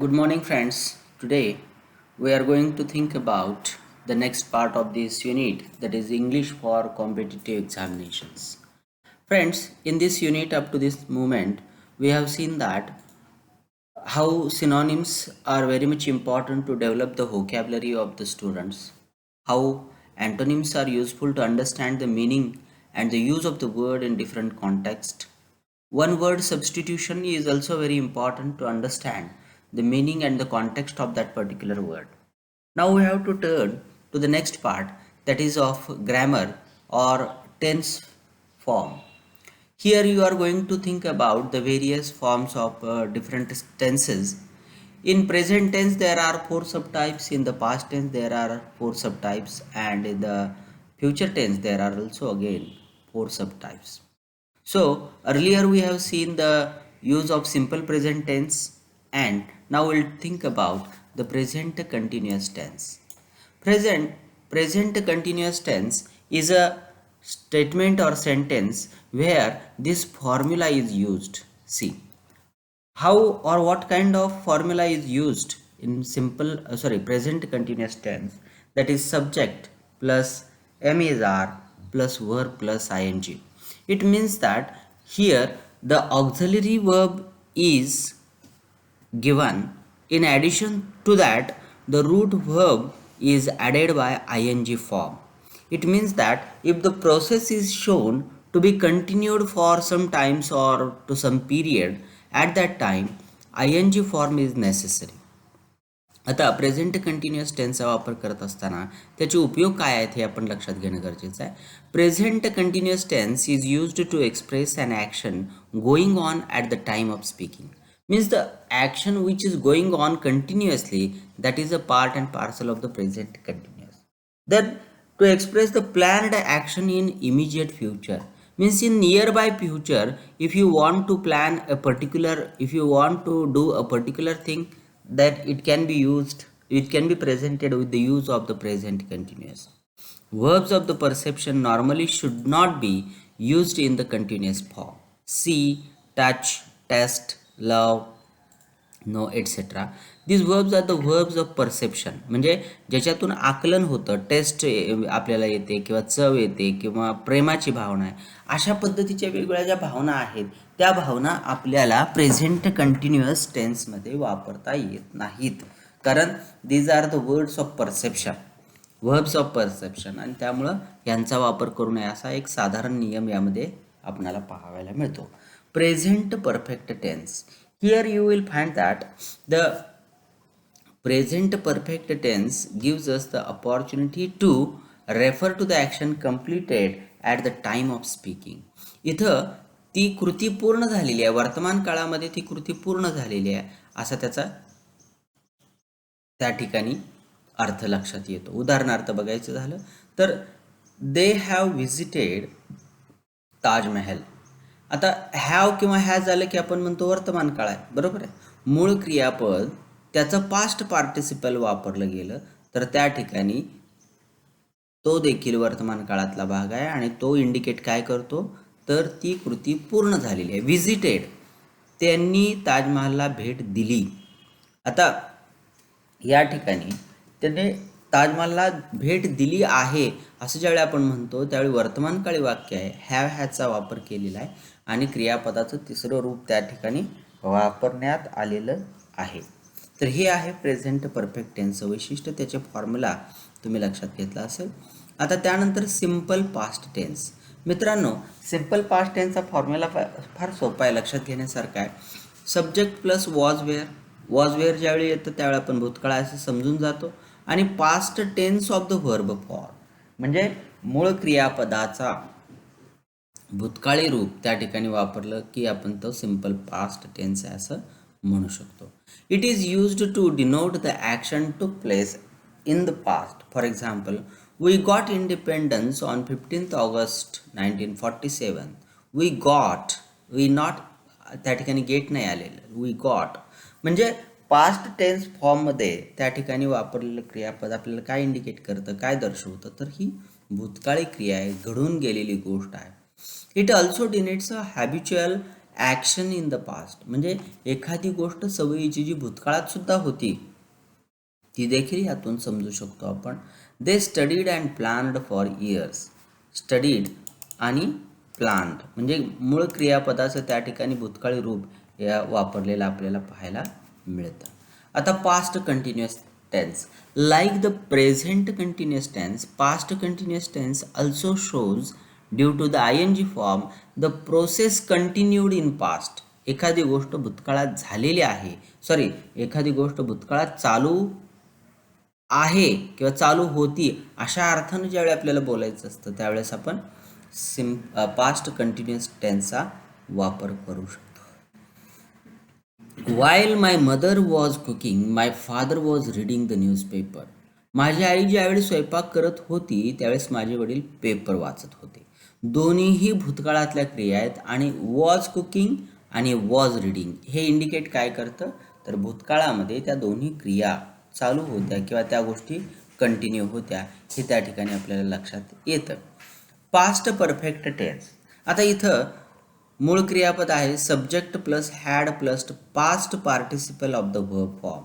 Good morning, friends. Today we are going to think about the next part of this unit, that is English for competitive examinations. Friends, in this unit up to this moment, we have seen that how synonyms are very much important to develop the vocabulary of the students, how antonyms are useful to understand the meaning and the use of the word in different contexts. One word substitution is also very important to understand the meaning and the context of that particular word. Now we have to turn to the next part, that is of grammar or tense form. Here you are going to think about the various forms of different tenses. In present tense there are four subtypes, in the past tense there are four subtypes, and in the future tense there are also again four subtypes. So earlier we have seen the use of simple present tense, and now we'll think about the present continuous tense. Present present continuous tense is a statement or sentence where this formula is used. See how or what kind of formula is used in present continuous tense, that is subject plus M is R plus verb plus ing. It means that here the auxiliary verb is given. In addition to that, the root verb is added by ing form. It means that if the process is shown to be continued for some times or to some period, at that time ing form is necessary. आता present continuous टेन्सचा वापर करत असताना त्याचे उपयोग काय आहेत हे आपण लक्षात घेणं गरजेचं आहे. Present continuous tense is used to express an action going on at the time of speaking. Means the action which is going on continuously, that is a part and parcel of the present continuous. Then to express the planned action in immediate future, means in nearby future, if you want to plan a particular, if you want to do a particular thing, that it can be used, it can be presented with the use of the present continuous. Verbs of the perception normally should not be used in the continuous form. See, touch, test, love, know etcetera. This verbs are the verbs of perception, म्हणजे ज्याच्यातून आकलन होतं, taste आपल्याला येते किंवा चव येते किंवा प्रेमाची भावना आहे, अशा पद्धतीच्या वेगवेगळ्या ज्या भावना आहेत त्या भावना आपल्याला प्रेझेंट कंटिन्युअस टेन्समध्ये वापरता येत नाहीत, कारण these are the words of perception, verbs of perception, आणि त्यामुळं यांचा वापर करू नये असा एक साधारण नियम यामध्ये आपल्याला पाहायला मिळतो. Present perfect tense. Here you will find that the present perfect tense gives us the opportunity to refer to the action completed at the time of speaking. इथं ती कृती पूर्ण झालेली आहे, वर्तमान काळामध्ये ती कृती पूर्ण झालेली आहे असा त्याचा त्या ठिकाणी अर्थ लक्षात येतो. उदाहरणार्थ बघायचं झालं तर दे हॅव व्हिजिटेड ताजमहल. आता हॅव किंवा हॅज झालं की आपण म्हणतो वर्तमान काळ आहे, बरोबर आहे. मूळ क्रियापद त्याचं पास्ट पार्टिसिपल वापरलं गेलं तर त्या ठिकाणी तो देखील वर्तमान काळातला भाग आहे आणि तो इंडिकेट काय करतो तर ती कृती पूर्ण झालेली आहे. व्हिजिटेड, त्यांनी ताजमहलला भेट दिली. आता या ठिकाणी त्याने ताजमहलला भेट दिली आहे असं ज्यावेळी आपण म्हणतो त्यावेळी वर्तमानकाळी वाक्य आहे, हॅव हॅजचा वापर केलेला आहे आणि क्रियापदाचं तिसरं रूप त्या ठिकाणी वापरण्यात आलेलं आहे. तर हे आहे प्रेझेंट परफेक्ट टेन्सचं वैशिष्ट्य, त्याचे फॉर्म्युला तुम्ही लक्षात घेतला असेल. आता त्यानंतर सिम्पल पास्ट टेन्स. मित्रांनो, सिम्पल पास्ट टेन्सचा फॉर्म्युला फार सोपा आहे, लक्षात घेण्यासारखा आहे. Subject plus was were, was were ज्यावेळी येतं त्यावेळी आपण भूतकाळ असं समजून जातो, आणि past tense of the verb form म्हणजे मूळ क्रियापदाचा भूतकाळी रूप त्या ठिकाणी वापरलं की आपण तो सिम्पल पास्ट टेन्स आहे असं म्हणू शकतो. It is used to denote the action took place in the past. For example, we got independence on 15th August 1947. We got, we not, त्या ठिकाणी गेट नाही आलेलं, वी गॉट म्हणजे पास्ट टेन्स फॉर्ममध्ये त्या ठिकाणी वापरलेलं क्रियापद आपल्याला काय इंडिकेट करतं, काय दर्शवतं, तर ही भूतकाळी क्रिया आहे, घडून गेलेली गोष्ट आहे. It also denotes a habitual action in the past, म्हणजे एखादी गोष्ट सवयीची जी भूतकाळात सुद्धा होती ती देखील यातून समजू शकतो आपण. दे studied and planned for years. Studied आणि प्लॅन्ड म्हणजे मूळ क्रियापदाचं त्या ठिकाणी भूतकाळी रूप या वापरलेलं आपल्याला पाहायला मिळतं. आता past continuous tense. Like the present continuous tense, past continuous tense also shows due to the ing form the process continued in past. एखादी गोष्ट भूतकाळात झालेली आहे, एखादी गोष्ट भूतकाळात चालू आहे किंवा चालू होती अशा अर्थानं ज्यावेळी आपल्याला बोलायचं असतं त्यावेळेस आपण पास्ट कंटिन्युअस टेन्सचा वापर करू शकतो. While my mother was cooking my father was reading the newspaper. माझी आई ज्यावेळी स्वयंपाक करत होती त्यावेळेस माझे वडील पेपर वाचत होते. दोन्हीही भूतकाळातल्या क्रिया आहेत आणि वॉज कुकिंग आणि वॉज रीडिंग हे इंडिकेट काय करतं, तर भूतकाळामध्ये त्या दोन्ही क्रिया चालू होत्या किंवा त्या गोष्टी कंटिन्यू होत्या हे त्या ठिकाणी आपल्याला लक्षात येतं. Past perfect tense. आता इथं मूळ क्रियापद आहे subject plus had plus past participle of the verb form.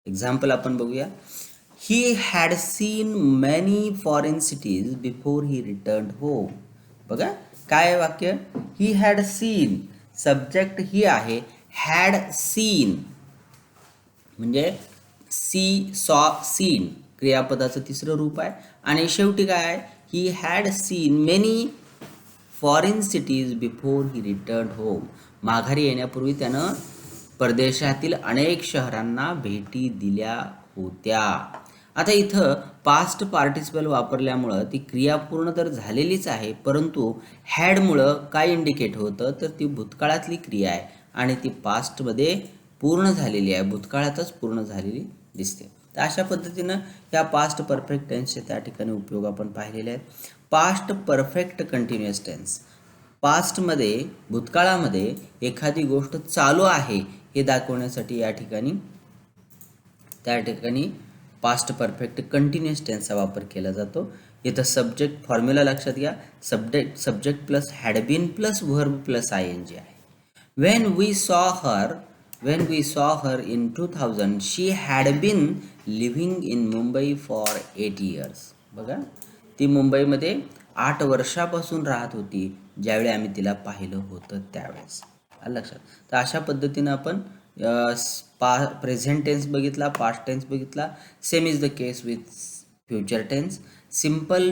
Example आपण बघूया. He had seen many foreign cities before he return home. बघा काय वाक्य, he had seen, subject he आहे, हॅड सीन म्हणजे सॉ सीन क्रियापदाचं तिसरं रूप आहे आणि शेवटी काय आहे, ही had seen many foreign cities before he return home. माघारी येण्यापूर्वी त्यानं परदेशातील अनेक शहरांना भेटी दिल्या होत्या. आता इथं पास्ट पार्टिसिपल वापरल्यामुळं ती क्रिया पूर्ण तर झालेलीच आहे, परंतु हॅडमुळं काय इंडिकेट होतं, तर ती भूतकाळातली क्रिया आहे आणि ती पास्टमध्ये पूर्ण झालेली आहे, भूतकाळातच पूर्ण झालेली दिसते. तर अशा पद्धतीनं ह्या पास्ट परफेक्ट टेन्सचे त्या ठिकाणी उपयोग आपण पाहिलेले आहेत. Past perfect continuous tense. पास्टमध्ये भूतकाळामध्ये एखादी गोष्ट चालू आहे हे दाखवण्यासाठी या ठिकाणी त्या ठिकाणी पास्ट परफेक्ट कंटिन्युअस टेन्सचा वापर केला जातो. इथं सब्जेक्ट फॉर्म्युला लक्षात घ्या, subject plus had been plus verb plus ING आहे. When we saw her in 2000, she had been living in Mumbai for 8 years. बघा ती मुंबईमध्ये 8 वर्षापासून राहत होती ज्यावेळी आम्ही तिला पाहिलं होतं त्यावेळेस. लक्षात. तर अशा पद्धतीनं आपण प्रेझेंट टेन्स बघितला, पास्ट टेन्स बघितला. Same is the case with future tense. Simple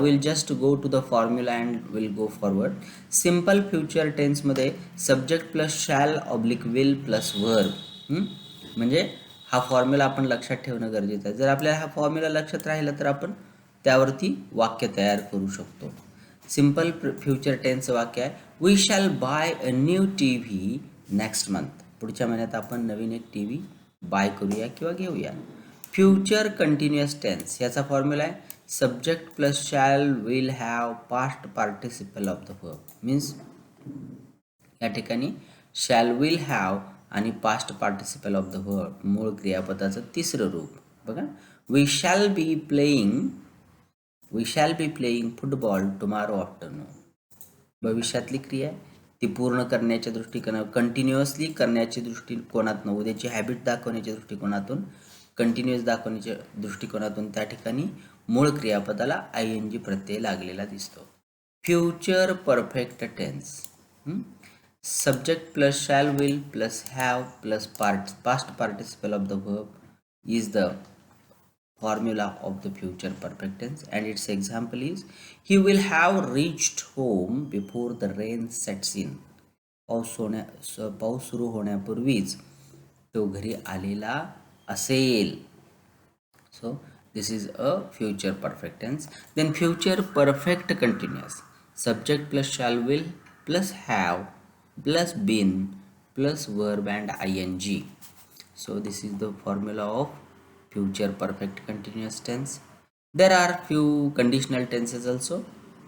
will just go to the formula and will go forward. Simple future टेन्समध्ये subject plus shall oblique will plus verb, म्हणजे हा formula आपण लक्षात ठेवणं गरजेचं आहे. जर आपल्याला हा फॉर्म्युला लक्षात राहिला तर आपण त्यावरती वाक्य तयार करू शकतो. सिम्पल फ्युचर टेन्सचं वाक्य आहे, we shall buy a new TV next month. पुढच्या महिन्यात आपण नवीन एक TV बाय करूया किंवा घेऊया. फ्युचर कंटिन्युअस टेन्स याचा फॉर्म्युला आहे subject plus shall will have past participle of the verb. Means या ठिकाणी शॅल विल हॅव आणि past participle of the verb मूळ क्रियापदाचं तिसरं रूप. बघा we shall be playing football tomorrow afternoon. भविष्यातली क्रिया ती पूर्ण करण्याच्या दृष्टिकोनातून, कंटिन्युअसली करण्याच्या दृष्टिकोनातून, उद्याची हॅबिट दाखवण्याच्या दृष्टिकोनातून, कंटिन्युअस दाखवण्याच्या दृष्टिकोनातून त्या ठिकाणी मूळ क्रियापदाला ING प्रत्यय लागलेला दिसतो. Future perfect tense. Subject plus shall will plus have plus past participle of the verb is the formula of the future perfect tense, and its example is he will have reached home before the rain sets in. पाऊस सुरू होण्यापूर्वीच तो घरी आलेला असेल. So this is a future perfect tense. Then future perfect continuous. Subject plus shall will plus have plus been plus verb and ING. So this is the formula of future perfect continuous tense. There are few conditional tenses also.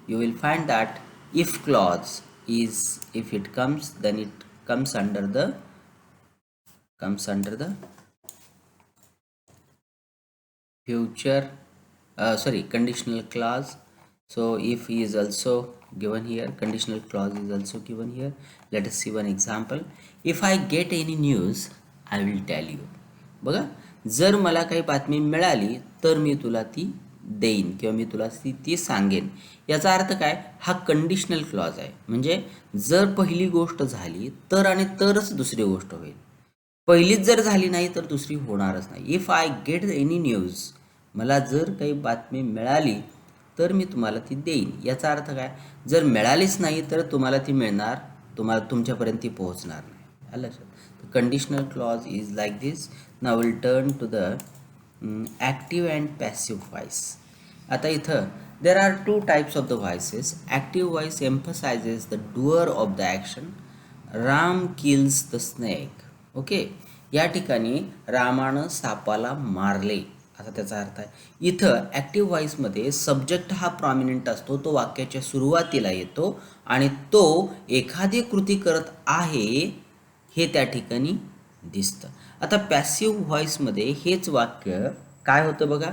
You will find that if clause is, if it comes, then it comes under the future conditional clause. So if he is also given here. Conditional clause is also given here. Let us see one example. If I get any news, I will tell you. बघा, जर मला काही बातमी मिळाली तर मी तुला ती देईन किंवा मी तुला ती सांगेन. याचा अर्थ काय, हा कंडिशनल क्लॉज आहे. म्हणजे जर पहिली गोष्ट झाली तर आणि तरच दुसरी गोष्ट होईल. पहिलीच जर झाली नाही तर दुसरी होणारच नाही. If I get any news, मला जर काही बातमी मिळाली तर मी तुम्हाला ती देईन. याचा अर्थ काय, जर मिळालीच नाही तर तुम्हाला ती मिळणार, तुम्हाला तुमच्यापर्यंत ती पोहोचणार नाही. आलं लक्षात. Conditional clause is like this. Now will turn to the active and passive voice. आता इथं there are two types of the voices. Active voice emphasises the doer of the action. Ram kills the snake. Okay, या ठिकाणी रामानं सापाला मारले असा त्याचा अर्थ आहे. इथं ॲक्टिव्ह व्हॉइसमध्ये सब्जेक्ट हा प्रॉमिनंट असतो, तो वाक्याच्या सुरुवातीला येतो आणि तो एखादी कृती करत आहे हे त्या ठिकाणी दिसतं. आता पॅसिव्ह व्हॉइसमध्ये हेच वाक्य काय होतं बघा,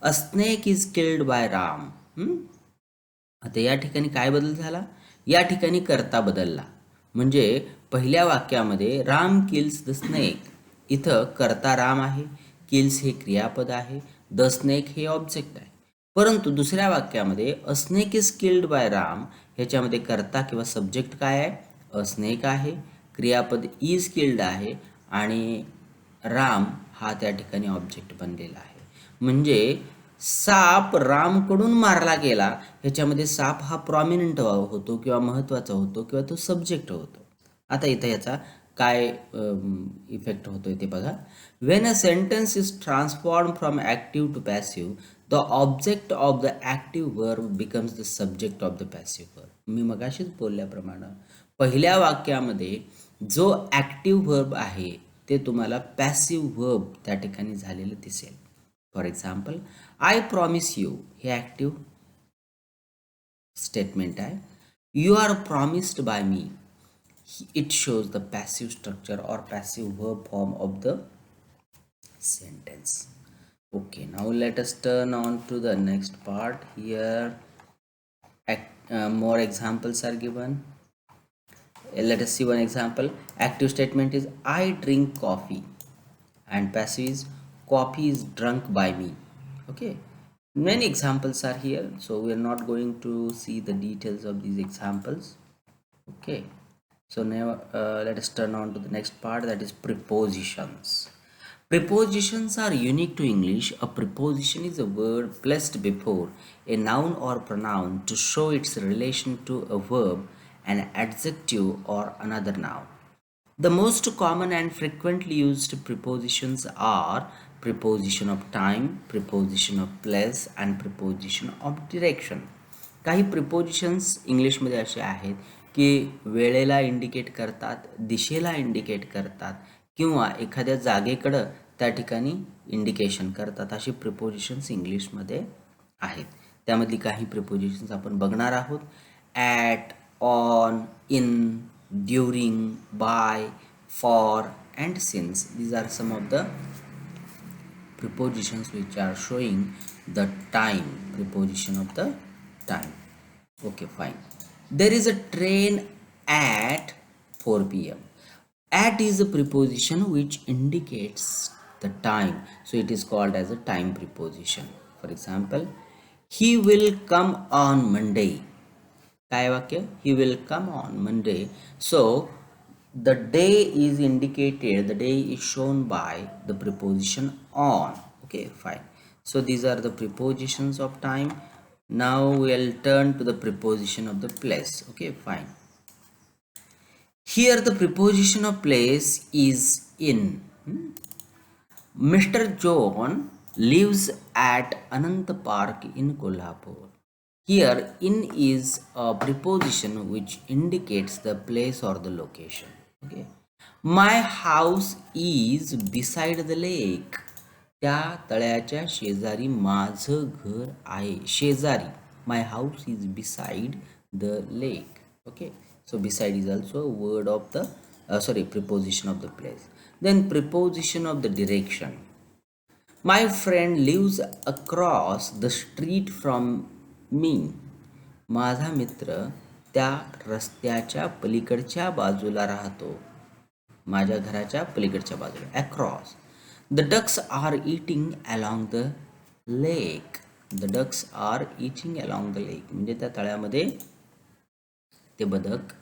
अ snake is killed by Ram. आता या ठिकाणी काय बदल झाला, या ठिकाणी कर्ता बदलला. म्हणजे पहिल्या वाक्यामध्ये राम किल्स द स्नेक, इथं कर्ता राम आहे, किल्स हे क्रियापद आहे, द स्नेक हे ऑब्जेक्ट आहे. परंतु दुसऱ्या वाक्यामध्ये अ snake is killed by Ram, ह्याच्यामध्ये कर्ता किंवा सब्जेक्ट काय आहे, अ स्नेक आहे, क्रियापद इज किल्ड आहे आणि राम हा त्या ठिकाणी ऑब्जेक्ट बनलेला आहे. म्हणजे साप रामकडून मारला गेला, ह्याच्यामध्ये साप हा प्रॉमिनंट होतो किंवा महत्त्वाचा होतो किंवा तो सब्जेक्ट होतो. आता इथं याचा काय इफेक्ट होतोय ते बघा. When a sentence is transform from active to passive, the object of the active verb becomes the subject of the passive verb. मी मगाशीच बोलल्याप्रमाणे पहिल्या वाक्यामध्ये जो ॲक्टिव्ह वर्ब आहे ते तुम्हाला पॅसिव्ह वर्ब त्या ठिकाणी झालेलं दिसेल. For example, I promise you हे ॲक्टिव्ह स्टेटमेंट आहे. You are promised by me, it shows the passive structure or passive verb form of the sentence. Okay, now let us turn on to the next part. Here more examples are given. Let us see one example. Active statement is I drink coffee and passive is coffee is drunk by me. Okay, many examples are here, so we are not going to see the details of these examples. Okay, so now let us turn on to the next part, that is prepositions. Prepositions are unique to English. A preposition is a word placed before a noun or pronoun to show its relation to a verb, an adjective or another noun. The most common and frequently used prepositions are preposition of time, preposition of place and preposition of direction. काही prepositions इंग्लिशमध्ये असे आहेत की वेळेला indicate करतात, दिशेला indicate करतात किंवा एखाद्या जागेकडं त्या ठिकाणी इंडिकेशन करतात. अशी प्रिपोजिशन्स इंग्लिशमध्ये आहेत. त्यामधली काही प्रिपोजिशन्स आपण बघणार आहोत. At, on, in, during, by, for and since. These are some of the prepositions which are showing the time, preposition of the time. Okay, fine. There is a train at 4 p.m. At is a preposition which indicates the time, so it is called as a time preposition. For example, he will come on Monday. काय वाक्य, he will come on Monday. So the day is indicated, the day is shown by the preposition on. Okay, fine. So these are the prepositions of time. Now we'll turn to the preposition of the place. Okay, fine. Here the preposition of place is in. Mr. John lives at Anant Park in Kolhapur. Here in is a preposition which indicates the place or the location. Okay. My house is beside the lake. त्या तळ्याच्या शेजारी माझं घर आहे. शेजारी, my house is beside the lake. Okay, so beside is also a word of the preposition of the place. Then preposition of the direction. My friend lives across the street from me. माझा मित्र त्या रस्त्याच्या पलीकडच्या बाजूला राहतो. माझ्या घराच्या पलीकडच्या बाजूला. Across. The ducks are eating along the lake. The ducks are eating along the lake म्हणजे त्या तळ्यामध्ये ते बदक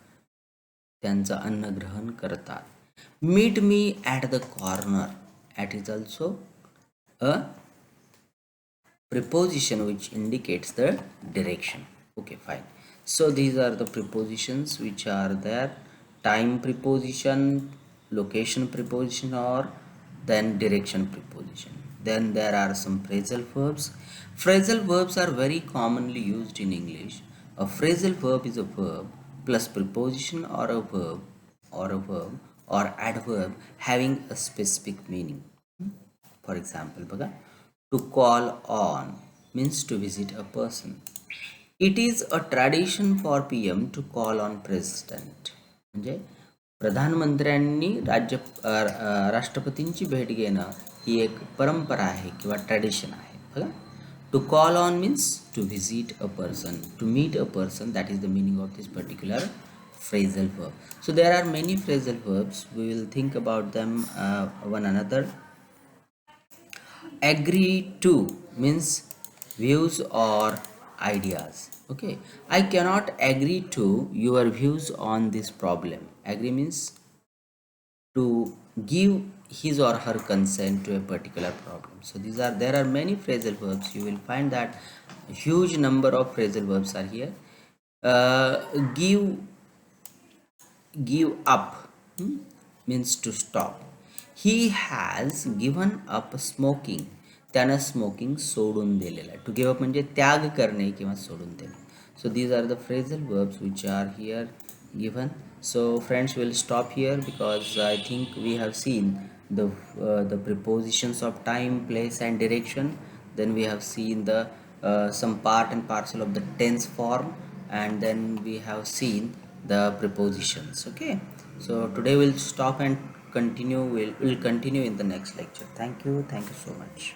त्यांचं अन्न ग्रहण करतात. Meet me at the corner. At is also a preposition which indicates the direction. Okay, fine. So these are the prepositions which are there: time preposition, location preposition, or then direction preposition. Then there are some phrasal verbs. Phrasal verbs are very commonly used in English. A phrasal verb is a verb plus preposition or a verb or adverb having a specific meaning. For example, बघा, to call on means to visit a person. It is a tradition for PM to call on president. म्हणजे प्रधानमंत्र्यांनी राष्ट्रपतींची भेट घेणं ही एक परंपरा आहे किंवा ट्रॅडिशन आहे. बघा, to call on means to visit a person, to meet a person. That is the meaning of this particular phrasal verb. So there are many phrasal verbs. We will think about them one another. Agree to means views or ideas. Okay, I cannot agree to your views on this problem. Agree means to give his or her consent to a particular problem. So there are many phrasal verbs. You will find that a huge number of phrasal verbs are here. Give up means to stop. He has given up smoking. त्यानं smoking सोडून दिलेलं आहे. To give up म्हणजे त्याग करणे किंवा सोडून देणे. So these are the phrasal verbs which are here given. So friends, will stop here because I think we have seen the prepositions of time, place and direction. Then we have seen the some part and parcel of the tense form, and then we have seen the prepositions. Okay, so today we'll stop and continue. We'll continue in the next lecture. Thank you so much.